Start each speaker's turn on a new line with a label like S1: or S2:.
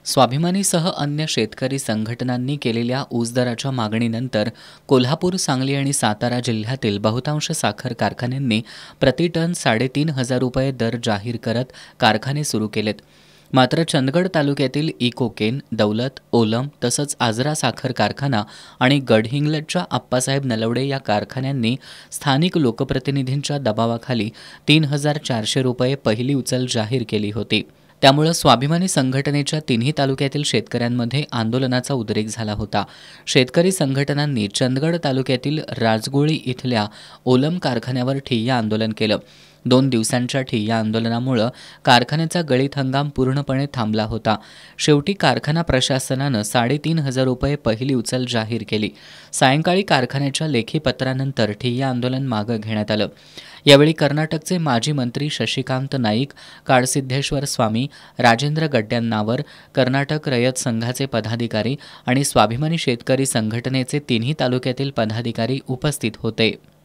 S1: स्वाभिमानीसह अन्य शेतकरी संघटनांनी केलेल्या ऊस दराच्या मागणीनंतर कोल्हापूर, सांगली आणि सातारा जिल्ह्यातील बहुतांश साखर कारखान्यांनी प्रतिटन 3,500 रुपये दर जाहीर करत कारखाने सुरू केलेत. मात्र चंदगड तालुक्यातील इकोकेन, दौलत, ओलम तसंच आजरा साखर कारखाना आणि गडहिंग्लजच्या आप्पासाहेब नलवडे या कारखान्यांनी स्थानिक लोकप्रतिनिधींच्या दबावाखाली 3,400 रुपये पहिली उचल जाहीर केली होती. त्यामुळे स्वाभिमानी संघटनेच्या तिन्ही तालुक्यातील शेतकऱ्यांमध्ये आंदोलनाचा उद्रेक झाला होता. शेतकरी संघटनांनी चंदगड तालुक्यातील राजगोळी इथल्या ओलम कारखान्यावर ठिय्या आंदोलन केलं. 2 दिवसांच्या ठिय्या आंदोलनामुळे कारखान्याचा गळीत हंगाम पूर्णपणे थांबला होता. शेवटी कारखाना प्रशासनानं 3,500 रुपये पहिली उचल जाहीर केली. सायंकाळी कारखान्याच्या लेखी पत्रानंतर ठिय्या आंदोलन मागे घेण्यात आलं. यावेळी कर्नाटकचे माजी मंत्री शशिकांत नाईक, काळसिद्धेश्वर स्वामी, राजेंद्र गड्ड्यांनावर, कर्नाटक रयत संघाचे पदाधिकारी आणि स्वाभिमानी शेतकरी संघटनेचे तिन्ही तालुक्यातील पदाधिकारी उपस्थित होते.